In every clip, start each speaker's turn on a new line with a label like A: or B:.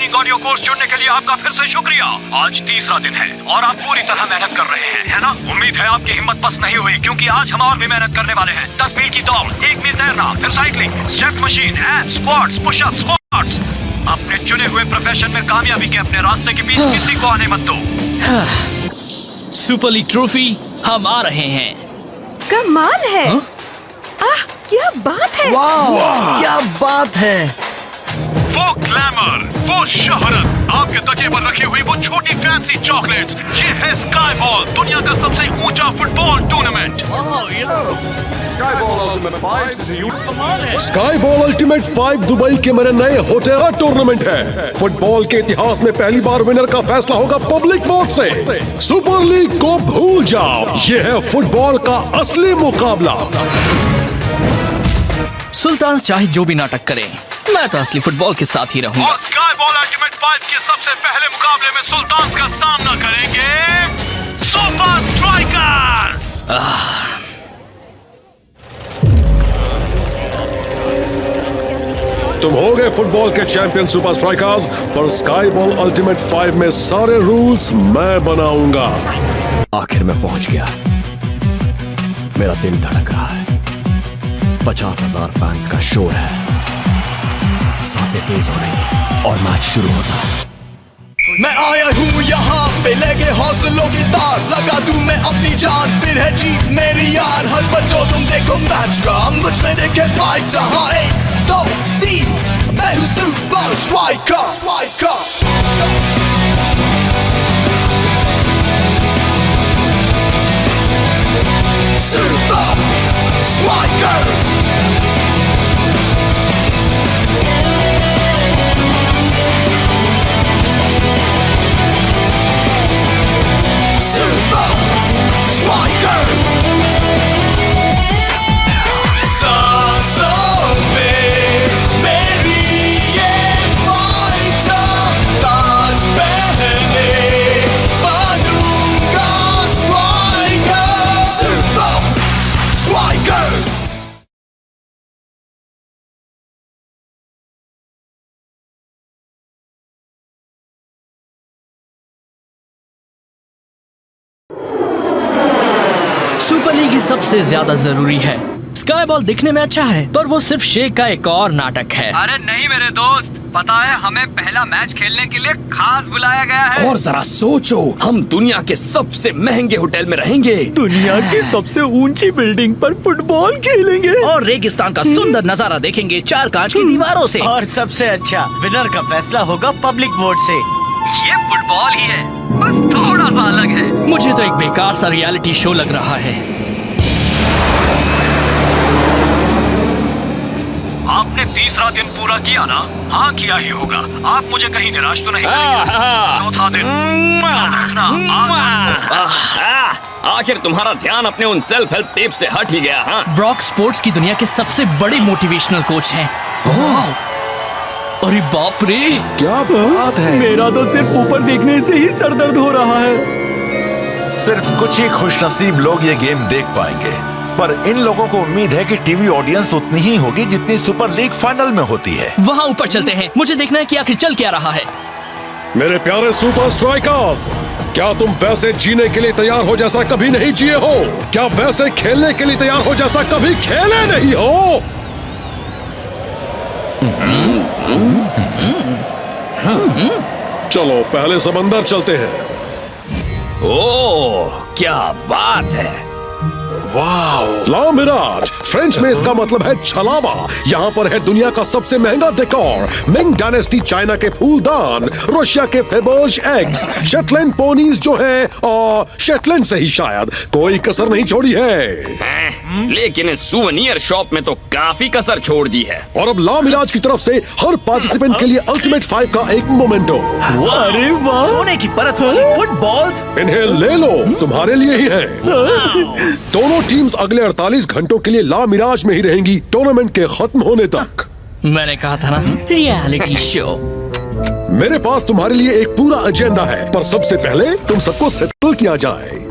A: Training audio course चुनने के लिए आपका फिर से शुक्रिया। आज तीसरा दिन है और आप पूरी तरह मेहनत कर रहे हैं, है ना? उम्मीद है आपकी हिम्मत पस्त नहीं हुई, क्योंकि आज हम और भी मेहनत करने वाले हैं। 10 मील की दौड़, 1 मील तैरना, फिर cycling, step machine, abs, squats, pushups, squats. अपने चुने हुए प्रोफेशन में कामयाबी के अपने रास्ते के बीच किसी को आने मत दो।
B: सुपर लीग ट्रॉफी हम आ रहे हैं।
C: कमाल है। आह, क्या बात है।
D: वाह, क्या बात है।
A: वो ग्लैमर, वो शोहरत, आपके तकिए पर रखी हुई वो छोटी फैंसी चॉकलेट्स, ये है स्काई बॉल, दुनिया का सबसे ऊंचा football tournament.
E: Sky ball ultimate 5 Dubai के मेरे नए होटल का टूर्नामेंट है। फुटबॉल के इतिहास में पहली बार विनर का फैसला होगा पब्लिक वोट से। सुपर लीग को भूल जाओ, ये है फुटबॉल का असली मुकाबला।
B: सुल्तान चाहे जो भी नाटक करे, मैं तो असली फुटबॉल के साथ ही रहूंगा।
A: और स्काई बॉल अल्टीमेट 5 के सबसे पहले मुकाबले में सुल्तान का सामना करेंगे सुपर स्ट्राइकर्स।
E: तुम हो गए फुटबॉल के चैंपियन सुपर स्ट्राइकर्स, पर स्काई बॉल अल्टीमेट 5 में सारे रूल्स मैं बनाऊंगा।
D: आखिर मैं पहुंच गया। मेरा दिल धड़क रहा है। 50,000 फैंस का शोर है। सांसें तेज हो रही हैं और मैच शुरू होता है।
F: मैं आया हूँ यहाँ पे लेके हौसलों की तार, लगा दूं मैं अपनी जान, फिर है जीत मेरी यार। हर बच्चों तुम देखो मैच का, हम मुझ में देखे फाइट। जहाँ 1, 2, 3, मैं हूँ super striker. Super strikers.
B: Super league ही सबसे ज्यादा जरूरी है। स्काई बॉल दिखने में अच्छा है, पर वो सिर्फ शेख का एक और नाटक है।
G: अरे नहीं मेरे दोस्त, पता है हमें पहला मैच खेलने के लिए खास बुलाया गया है।
D: और जरा सोचो, हम दुनिया के सबसे महंगे होटल में रहेंगे,
H: दुनिया की सबसे ऊंची बिल्डिंग पर फुटबॉल खेलेंगे
I: और रेगिस्तान का सुंदर नजारा देखेंगे 4 कांच की दीवारों से।
H: और सबसे अच्छा, विनर का फैसला होगा पब्लिक वोट से।
G: ये फुटबॉल ही है, बस थोड़ा सा अलग है।
B: मुझे तो एक बेकार सा रियलिटी शो लग रहा है।
A: आपने तीसरा दिन पूरा किया ना? हाँ किया ही होगा। आप मुझे कहीं निराश तो नहीं करेंगे? चौथा दिन
D: आखिर तुम्हारा ध्यान अपने उन सेल्फ हेल्प टिप से हट ही गया। हाँ,
B: ब्रॉक स्पोर्ट्स की दुनिया के सबसे बड़े मोटिवेशनल कोच हैं। अरे बाप रे,
E: क्या बात है।
H: मेरा तो सिर्फ ऊपर देखने से ही सर दर्द हो रहा है।
J: सिर्फ कुछ ही खुशनसीब लोग ये गेम देख पाएंगे, पर इन लोगों को उम्मीद है कि टीवी ऑडियंस उतनी ही होगी जितनी सुपर लीग फाइनल में होती है।
B: वहाँ ऊपर चलते हैं, मुझे देखना है कि आखिर चल क्या रहा है।
E: मेरे प्यारे सुपर स्ट्राइकर्स, क्या तुम वैसे जीने के लिए तैयार हो जैसा कभी नहीं जिए हो? क्या वैसे खेलने के लिए तैयार हो जैसा कभी खेले नहीं हो? चलो पहले समंदर चलते हैं।
D: ओह क्या बात है।
E: ला मिराज, फ्रेंच में इसका मतलब है छलावा। यहाँ पर है दुनिया का सबसे महंगा डेकोर, मिंग डायनेस्टी चाइना के फूलदान, रशिया के फेबर्ज एग्स, शेटलैंड पोनीज जो हैं शेटलैंड से ही शायद, कोई कसर नहीं छोड़ी है।
D: लेकिन इस सुवेनियर शॉप में तो काफी कसर छोड़ दी है।
E: और अब ला मिराज की तरफ से हर पार्टिसिपेंट के लिए अल्टीमेट 5 का एक मोमेंटो।
H: अरे वाह,
I: सोने की परत वाली फुटबॉल्स,
E: इन्हें ले लो, तुम्हारे लिए ही है। दोनों टीम्स अगले 48 घंटों के लिए ला मिराज में ही रहेंगी, टूर्नामेंट के खत्म होने तक।
B: मैंने कहा था ना, रियलिटी शो।
E: मेरे पास तुम्हारे लिए एक पूरा एजेंडा है, पर सबसे पहले तुम सबको सेटल किया जाए।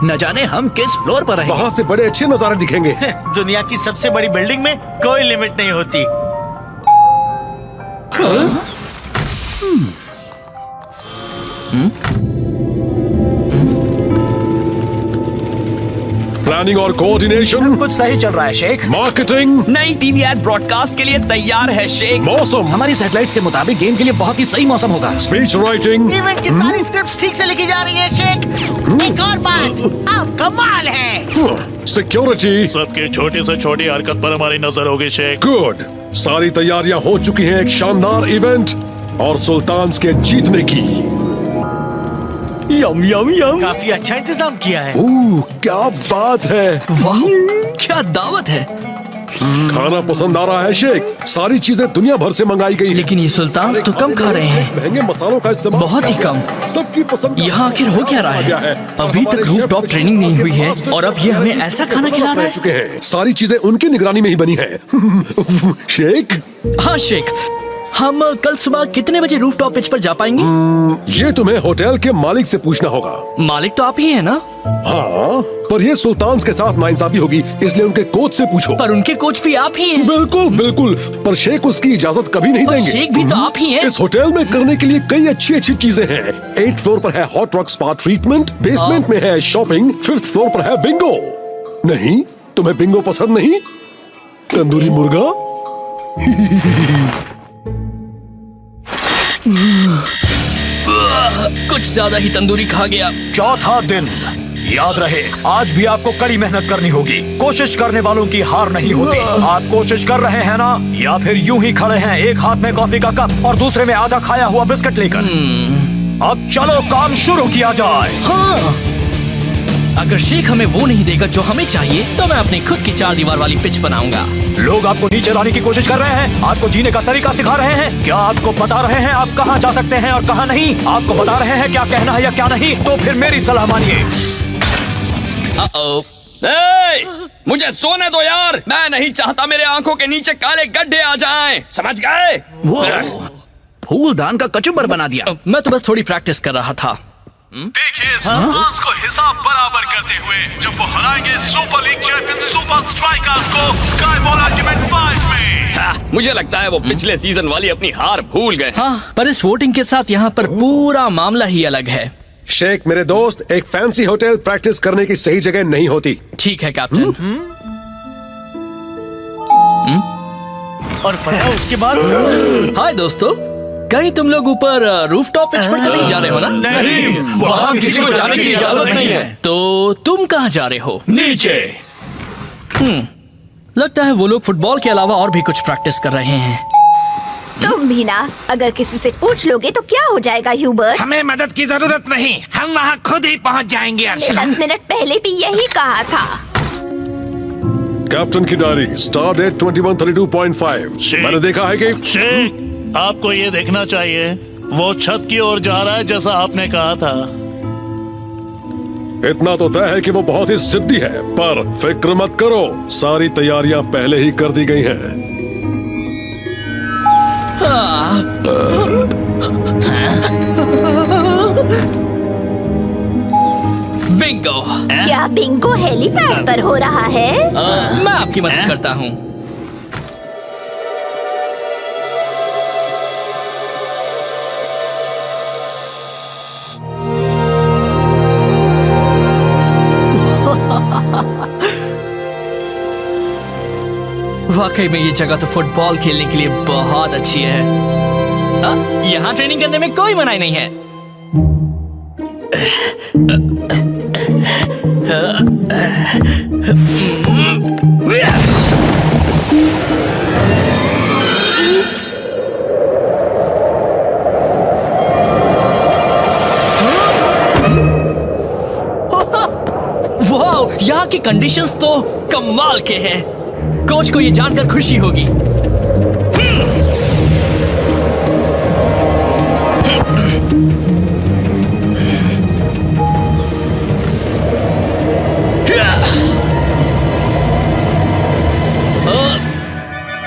I: न जाने हम किस फ्लोर पर रहेंगे।
E: वहाँ से बड़े अच्छे नजारे दिखेंगे।
K: दुनिया की सबसे बड़ी बिल्डिंग में कोई लिमिट नहीं होती।
E: प्लानिंग और कोऑर्डिनेशन
A: कुछ सही चल रहा है शेख।
E: मार्केटिंग
I: नई टीवी एड ब्रॉडकास्ट के लिए तैयार है शेख।
E: मौसम
I: हमारी सैटेलाइट्स के मुताबिक गेम के लिए बहुत ही सही मौसम होगा।
E: स्पीच राइटिंग
K: इवेंट की सारी स्क्रिप्ट्स ठीक से लिखी जा रही है शेख। एक और बात, आप कमाल है।
E: सिक्योरिटी
L: सबके छोटी से छोटी हरकत पर हमारी नजर होगी शेख।
E: गुड। सारी तैयारियां हो चुकी हैं एक शानदार इवेंट और सुल्तान्स के जीतने की।
H: यम यम यम।
K: काफी अच्छा इंतजाम किया है।
E: क्या बात है।
B: वाह, क्या दावत है।
E: खाना पसंद आ रहा है शेख। सारी चीजें दुनिया भर से मंगाई गई।
B: लेकिन ये सुल्तान तो कम खा रहे हैं।
E: महंगे मसालों का इस्तेमाल
B: बहुत ही कम।
E: सबकी पसंद।
B: यहाँ आखिर हो क्या रहा है? अभी तक रूफटॉप ट्रेनिंग नहीं हुई है और अब ये हमें ऐसा खाना खिला रहा है।
E: चुके हैं। सारी चीजें उनकी निगरानी में ही बनी है। शेख।
B: हाँ शेख, हम कल सुबह कितने बजे रूफटॉप पिच पर जा पाएंगे?
E: ये तुम्हें होटल के मालिक से पूछना होगा।
B: मालिक तो आप ही हैं ना?
E: हाँ, पर ये सुल्तान के साथ नाइंसाफी होगी, इसलिए उनके कोच से पूछो।
B: पर उनके कोच भी आप ही हैं।
E: बिल्कुल बिल्कुल, पर शेख उसकी इजाजत कभी नहीं देंगे।
B: शेख भी तो आप ही हैं।
E: इस होटल में करने के लिए कई अच्छी अच्छी चीजें हैं। 8th फ्लोर पर है hot rock spa treatment, basement में है शॉपिंग, 5th फ्लोर पर है बिंगो। नहीं, तुम्हें बिंगो पसंद नहीं? तंदूरी मुर्गा।
B: कुछ ज्यादा ही तंदूरी खा गया।
A: चौथा दिन। याद रहे, आज भी आपको कड़ी मेहनत करनी होगी। कोशिश करने वालों की हार नहीं होती। आप कोशिश कर रहे हैं ना, या फिर यूं ही खड़े हैं एक हाथ में कॉफी का कप और दूसरे में आधा खाया हुआ बिस्किट लेकर? अब चलो काम शुरू किया जाए।
B: हाँ। अगर शेख हमें वो नहीं देगा जो हमें चाहिए, तो मैं अपनी खुद की 4 दीवार वाली पिच बनाऊंगा।
A: लोग आपको नीचे लाने की कोशिश कर रहे हैं, आपको जीने का तरीका सिखा रहे हैं। क्या आपको बता रहे हैं आप कहाँ जा सकते हैं और कहाँ नहीं? आपको बता रहे हैं क्या कहना है या क्या नहीं? तो फिर मेरी सलाह मानिए।
D: मुझे सोने दो यार, मैं नहीं चाहता मेरे आंखों के नीचे काले गड्ढे आ जाएं। समझ गए?
I: फूलदान का कचुम्बर बना दिया।
B: मैं तो बस थोड़ी प्रैक्टिस कर रहा था।
L: देखिए सुल्तान्स को हिसाब बराबर करते हुए जब वो हराएंगे super league champion super strikers को स्काई बॉल अल्टीमेट 5 में।
D: मुझे लगता है वो पिछले सीजन वाली अपनी हार भूल गए।
B: हाँ, पर इस वोटिंग के साथ यहाँ पर पूरा मामला ही अलग है।
E: शेख मेरे दोस्त, एक फैंसी होटल प्रैक्टिस करने की सही जगह नहीं होती।
B: ठीक है कैप्टन।
K: और पता उसके बाद?
B: हाय दोस्तों, कहीं तुम लोग ऊपर रूफटॉप पिच पर तो नहीं जा रहे हो ना?
A: नहीं, वहाँ किसी को जाने की इजाजत नहीं है।
B: तो तुम कहाँ जा रहे हो?
A: नीचे।
B: लगता है वो लोग फुटबॉल के अलावा और भी कुछ प्रैक्टिस कर रहे हैं।
C: तुम भी ना, अगर किसी से पूछ लोगे तो क्या हो जाएगा ह्यूबर्ट?
K: हमें मदद की जरूरत नहीं, हम वहाँ खुद ही पहुँच जाएंगे।
C: 10 मिनट पहले भी यही कहा था।
E: कैप्टन की डायरी, स्टार डेट 2132.5। मैंने देखा है कि
L: शेख, आपको ये देखना चाहिए, वो छत की ओर जा रहा है जैसा आपने कहा था।
E: इतना तो तय है कि वो बहुत ही जिद्दी है, पर फिक्र मत करो, सारी तैयारियां पहले ही कर दी गई हैं।
B: बिंगो।
C: क्या बिंगो हेलीपैड पर हो रहा है?
B: मैं आपकी मदद करता हूँ। वाकई में ये जगह तो फुटबॉल खेलने के लिए बहुत अच्छी है। यहाँ ट्रेनिंग करने में कोई मनाही नहीं है। वाह, यहाँ की कंडीशंस तो कमाल के हैं। कोच को ये जानकर खुशी होगी।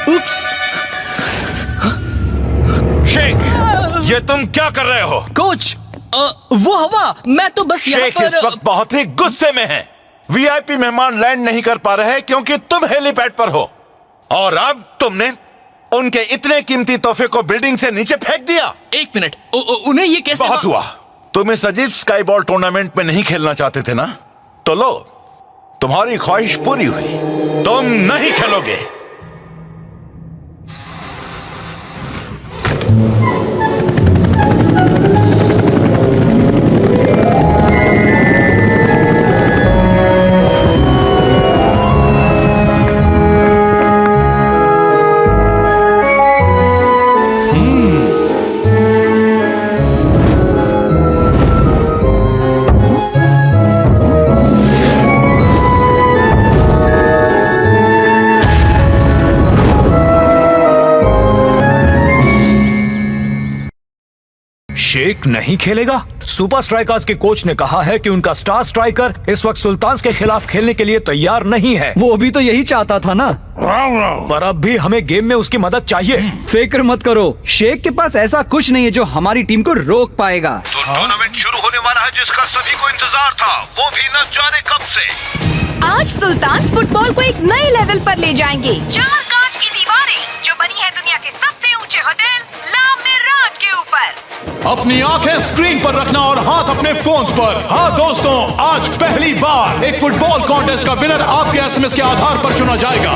B: उप्स।
J: शेख, ये तुम क्या कर रहे हो?
B: कोच, वो हवा, मैं तो बस यहाँ
J: शेख
B: पर
J: इस वक्त बहुत ही गुस्से में है। वीआईपी मेहमान लैंड नहीं कर पा रहे क्योंकि तुम हेलीपैड पर हो, और अब तुमने उनके इतने कीमती तोहफे को बिल्डिंग से नीचे फेंक दिया।
B: एक मिनट, उन्हें ये कैसे?
J: बहुत हुआ। तुम इस अजीब स्काई बॉल टूर्नामेंट में नहीं खेलना चाहते थे ना, तो लो, तुम्हारी ख्वाहिश पूरी हुई, तुम नहीं खेलोगे।
A: शेख नहीं खेलेगा? सुपर स्ट्राइकर्स के कोच ने कहा है कि उनका स्टार स्ट्राइकर इस वक्त सुल्तान के खिलाफ खेलने के लिए तैयार नहीं है।
H: वो भी तो यही चाहता था ना।
A: पर अब भी हमें गेम में उसकी मदद चाहिए।
H: फिक्र मत करो, शेख के पास ऐसा कुछ नहीं है जो हमारी टीम को रोक पाएगा।
L: तो टूर्नामेंट शुरू होने वाला है जिसका सभी को इंतजार था, वो भी न जाने कब से।
C: आज सुल्तान फुटबॉल को एक नए लेवल पर ले जाएंगे। 4 कांच की दीवारें जो बनी है दुनिया के सबसे ऊंचे होटल ला मिराज के ऊपर।
L: अपनी आंखें स्क्रीन पर रखना और हाथ अपने फोन्स पर। हाँ दोस्तों, आज पहली बार एक फुटबॉल कॉन्टेस्ट का विनर आपके एसएमएस के आधार पर चुना जाएगा।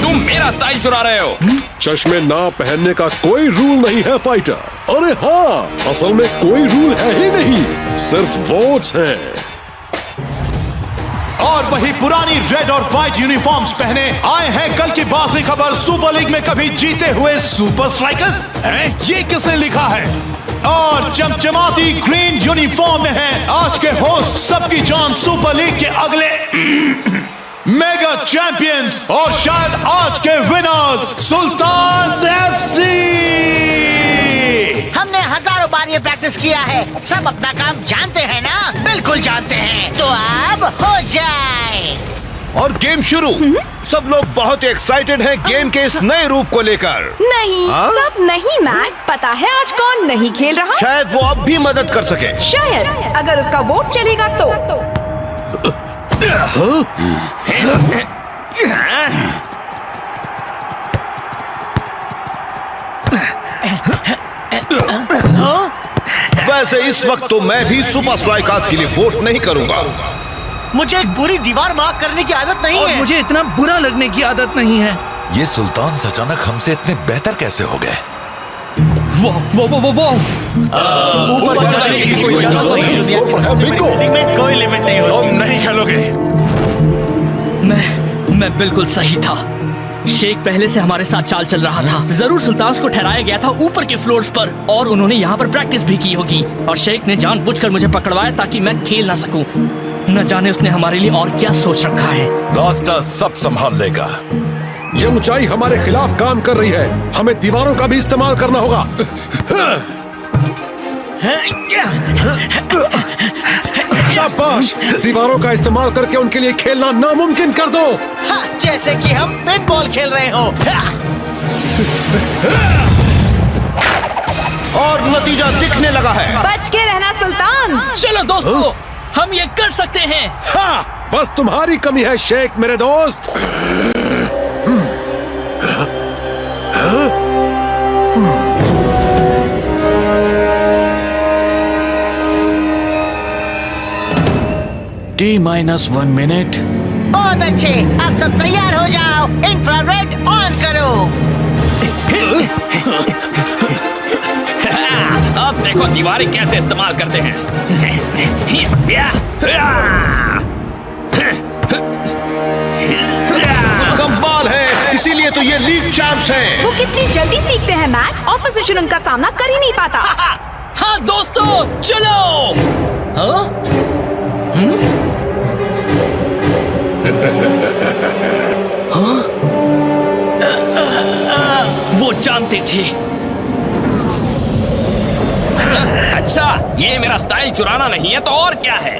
D: तुम मेरा स्टाइल चुरा रहे हो।
E: चश्मे ना पहनने का कोई रूल नहीं है फाइटर। अरे हाँ, असल में कोई रूल है ही नहीं, सिर्फ वोट्स हैं।
L: और वही पुरानी रेड और व्हाइट यूनिफॉर्म्स पहने आए हैं कल की बासी खबर सुपर लीग में कभी जीते हुए सुपर स्ट्राइकर्स हैं? ये किसने लिखा है? और चमचमाती ग्रीन यूनिफॉर्म में है आज के होस्ट सबकी जान सुपर लीग के अगले मेगा चैंपियंस और शायद आज के विनर्स सुल्तान एफसी।
K: हमने हजारों बार ये प्रैक्टिस किया है, सब अपना काम जानते हैं ना? बिल्कुल जानते हैं, तो अब हो जाए।
J: और गेम शुरू। सब लोग बहुत एक्साइटेड हैं गेम के इस नए रूप को लेकर।
C: नहीं, सब नहीं मैक, पता है आज कौन नहीं खेल रहा?
J: शायद वो अब भी मदद कर सके।
C: शायद, अगर उसका वोट चलेगा तो।
J: वैसे इस वक्त तो मैं भी सुपर स्ट्राइकर्स के लिए वोट नहीं करूंगा।
K: मुझे एक बुरी दीवार मार्क करने की आदत नहीं
I: और
K: है।
I: मुझे इतना बुरा लगने की आदत नहीं है।
J: ये सुल्तान अचानक हमसे इतने बेहतर कैसे हो गए?
B: वो ऊपर जाने की कोई इजाजत नहीं।
G: कोई लिमिट नहीं होती।
J: तुम नहीं खेलोगे।
B: मैं बिल्कुल सही था। शेख पहले से हमारे साथ चाल चल रहा था। जरूर सुल्तान को ठहराया गया था ऊपर के फ्लोर्स पर, और उन्होंने यहाँ पर प्रैक्टिस भी की होगी। और शेख ने जानबूझकर मुझे पकड़वाया ताकि मैं खेल ना सकूं। न जाने उसने हमारे लिए और क्या सोच रखा है।
J: रास्ता सब संभाल लेगा।
E: ये ऊंचाई हमारे खिलाफ काम कर रही है, हमें दीवारों का भी इस्तेमाल करना होगा। शाबाश, दीवारों का इस्तेमाल करके उनके लिए खेलना नामुमकिन कर दो।
K: हाँ, जैसे कि हम पिनबॉल खेल रहे हो।
J: और नतीजा दिखने लगा है।
C: बच के रहना सुल्तान।
B: चलो दोस्तों, हम ये कर सकते हैं।
E: हाँ, बस तुम्हारी कमी है शेख मेरे दोस्त।
L: T-1 minute.
K: बहुत अच्छे, अब सब तैयार हो जाओ। इंफ्रारेड ऑन करो।
D: अब देखो दीवारें कैसे इस्तेमाल करते हैं।
J: कमाल है, इसीलिए तो ये लीग चैंप्स हैं।
C: वो कितनी जल्दी सीखते हैं मैक, ऑपोजिशन उनका सामना कर ही नहीं पाता।
B: हाँ दोस्तों, चलो। वो जानते थे।
D: अच्छा, ये मेरा स्टाइल चुराना नहीं है तो और क्या है?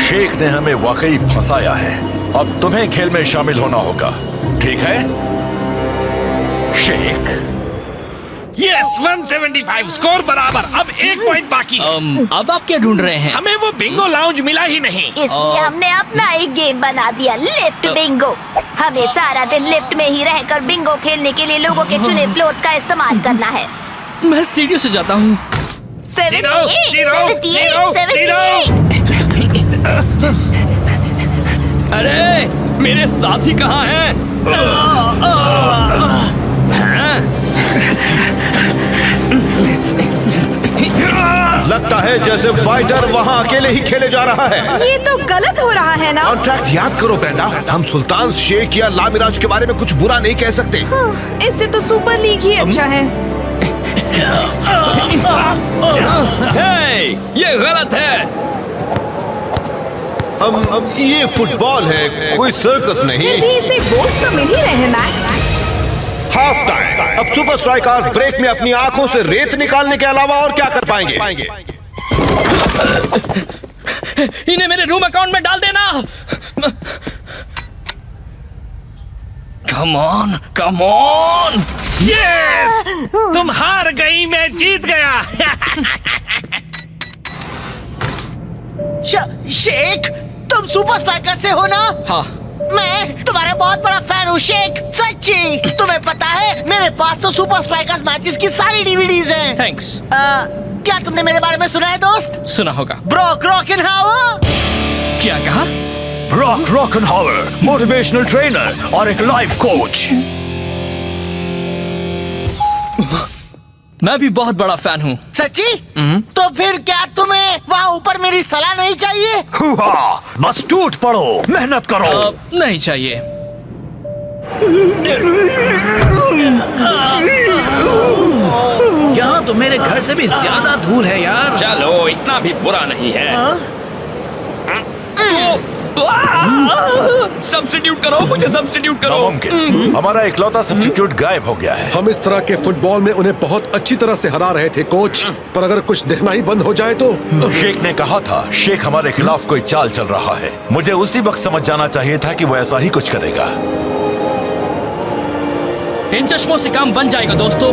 J: शेख ने हमें वाकई फंसाया है। अब तुम्हें खेल में शामिल होना होगा, ठीक है शेख?
M: यस, 175 स्कोर बराबर। अब 1 पॉइंट बाकी है।
B: अब आप क्या ढूंढ रहे हैं?
M: हमें वो बिंगो लाउंज मिला ही नहीं,
N: इसलिए हमने अपना एक गेम बना दिया, लिफ्ट बिंगो। हमें सारा दिन लिफ्ट में ही रहकर बिंगो खेलने के लिए लोगों के चुने फ्लोर्स का इस्तेमाल करना है।
B: मैं सीढ़ियों से जाता हूँ।
N: 78।
D: अरे मेरे साथी कहाँ हैं?
L: लगता है जैसे फाइटर वहाँ अकेले ही खेले जा रहा है।
C: ये तो गलत हो रहा है ना।
L: कॉन्ट्रैक्ट याद करो ब्रेंडा, हम सुल्तान शेख या लामिराज के बारे में कुछ बुरा नहीं कह सकते।
C: इससे तो सुपर लीग ही अच्छा है।
D: हे, ये गलत है।
L: ये फुटबॉल है, कोई सर्कस नहीं।
C: फिर भी इसे बोल्स तो मिल ही रहे हैं मैक।
L: Half time. अब सुपर स्ट्राइकर्स ब्रेक में अपनी आंखों से रेत निकालने के अलावा और क्या कर पाएंगे?
B: इन्हें मेरे रूम अकाउंट में डाल देना। Come on, come on.
M: Yes, तुम हार गई, मैं जीत गया।
K: शेख, तुम सुपर स्ट्राइकर से हो ना?
B: हाँ।
K: मैं तुम्हारा बहुत बड़ा फैन हूँ शेख, सच्ची। तुम्हें पता है मेरे पास तो सुपर स्ट्राइकर्स मैचेस की सारी डीवीडीज हैं।
B: थैंक्स।
K: क्या तुमने मेरे बारे में सुना है दोस्त?
B: सुना होगा।
K: ब्रॉक रॉकनहावर।
B: क्या कहा?
A: ब्रॉक रॉकनहावर, मोटिवेशनल ट्रेनर और एक लाइफ कोच।
B: मैं भी बहुत बड़ा फैन हूँ।
K: सच्ची? तो फिर क्या तुम्हें वहाँ ऊपर मेरी सलाह नहीं चाहिए?
A: हुआ, बस टूट पड़ो, मेहनत करो।
B: नहीं चाहिए।
I: यहाँ तो मेरे घर से भी ज्यादा धूल है यार।
D: चलो, इतना भी बुरा नहीं है। सब्स्टिट्यूट करो, मुझे सब्स्टिट्यूट करो।
J: नामुमकिन, हमारा इकलौता सब्स्टिट्यूट गायब हो गया है।
E: हम इस तरह के फुटबॉल में उन्हें बहुत अच्छी तरह से हरा रहे थे कोच, पर अगर कुछ दिखना ही बंद हो जाए तो।
J: शेख ने कहा था शेख हमारे खिलाफ कोई चाल चल रहा है। मुझे उसी वक्त समझ जाना चाहिए था कि वो ऐसा ही कुछ करेगा।
B: इन चश्मों से काम बन जाएगा दोस्तों।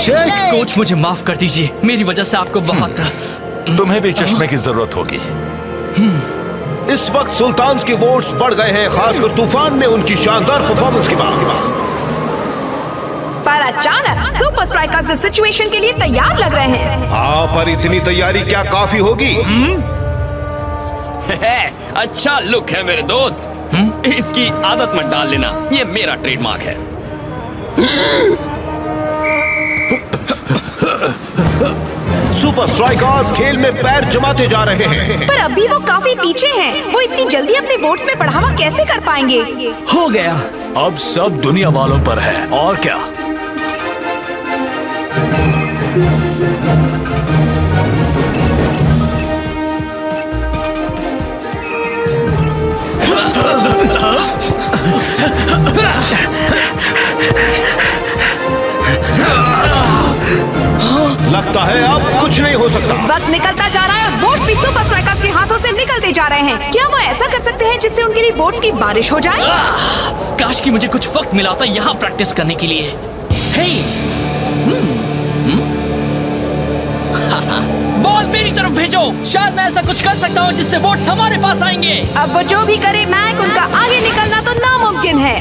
E: शेख,
B: कोच मुझे माफ कर दीजिए, मेरी वजह से आपको बहुत।
J: तुम्हें भी चश्मे की जरूरत होगी।
L: इस वक्त सुल्तान के वोट्स बढ़ गए हैं, खासकर तूफान में उनकी शानदार परफॉर्मेंस के बाद।
C: पर अचानक सुपर स्ट्राइकर्स इस सिचुएशन के लिए तैयार लग रहे हैं।
L: हाँ, पर इतनी तैयारी क्या काफी होगी?
D: अच्छा लुक है मेरे दोस्त। इसकी आदत मत डाल लेना, ये मेरा ट्रेडमार्क है।
L: सुपर स्ट्राइकर्स खेल में पैर जमाते जा रहे हैं।
C: पर अभी वो काफी पीछे हैं। वो इतनी जल्दी अपने वोट्स में बढ़ावा कैसे कर पाएंगे?
A: हो गया, अब सब दुनिया वालों पर है, और क्या।
L: लगता है अब कुछ नहीं हो सकता।
C: वक्त निकलता जा रहा है और वोट्स भी सुपर स्ट्राइकर्स के हाथों से निकलते जा रहे हैं। क्या वो ऐसा कर सकते हैं जिससे उनके लिए वोट्स की बारिश हो जाए?
B: काश कि मुझे कुछ वक्त मिला होता यहाँ प्रैक्टिस करने के लिए। बॉल मेरी तरफ भेजो, शायद मैं ऐसा कुछ कर सकता हूँ जिससे वोट्स हमारे पास आएंगे।
C: अब वो जो भी करे मैक, उनका आगे निकलना तो नामुमकिन है।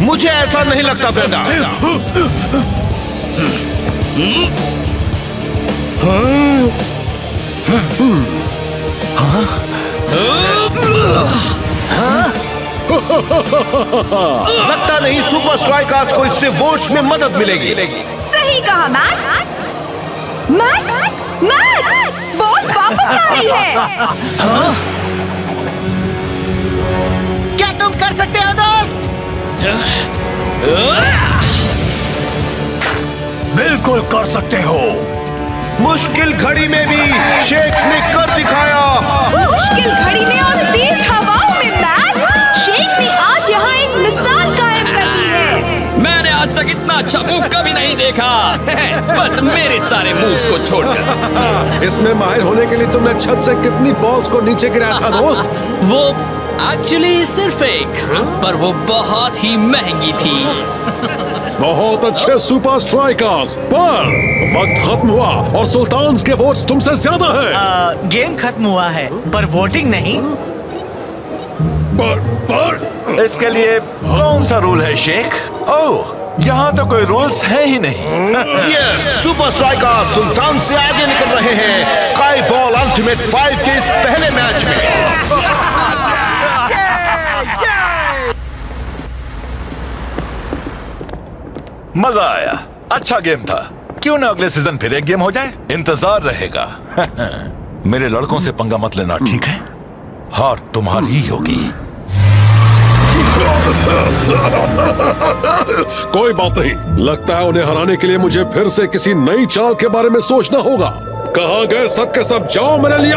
L: मुझे ऐसा नहीं लगता ब्रेंडा। लगता नहीं सुपर स्ट्राइकर्स को इससे वोट्स में मदद मिलेगी।
C: सही कहा मैक। मैक, मैक, बॉल वापस आ रही है।
K: क्या तुम कर सकते हो दोस्त?
A: बिल्कुल कर सकते हो।
L: मुश्किल घड़ी में भी शेख ने कर दिखाया।
C: मुश्किल घड़ी में और तेज हवाओं में मैक, शेख ने आज यहाँ एक मिसाल कायम कर दी है।
D: मैंने आज
B: आज तक इतना अच्छा मूव कभी नहीं देखा। बस मेरे सारे मूव्स को छोड़कर।
E: इसमें माहिर होने के लिए तुमने छत से कितनी बॉल्स को नीचे गिराया था दोस्त?
B: वो एक्चुअली सिर्फ एक, पर वो बहुत ही महंगी थी।
E: बहुत अच्छे सुपर स्ट्राइकर्स, पर वक्त खत्म हुआ और सुल्तान के वोट्स तुमसे ज्यादा हैं।
K: गेम खत्म हुआ है पर वोटिंग नहीं।
J: पर इसके लिए कौन सा रूल है शेख? ओह, यहाँ तो कोई रूल्स है ही नहीं।
L: यस, सुपर स्ट्राइकर सुल्तान से आगे निकल रहे हैं स्काई बॉल अल्टीमेट 5 के इस पहले मैच में।
J: मजा आया, अच्छा गेम था। क्यों ना अगले सीजन फिर एक गेम हो जाए? इंतजार रहेगा। मेरे लड़कों से पंगा मत लेना, ठीक है? हार तुम्हारी ही होगी।
E: कोई बात नहीं, लगता है उन्हें हराने के लिए मुझे फिर से किसी नई चाल के बारे में सोचना होगा। कहाँ गए सब के सब? जाओ मेरे लिए।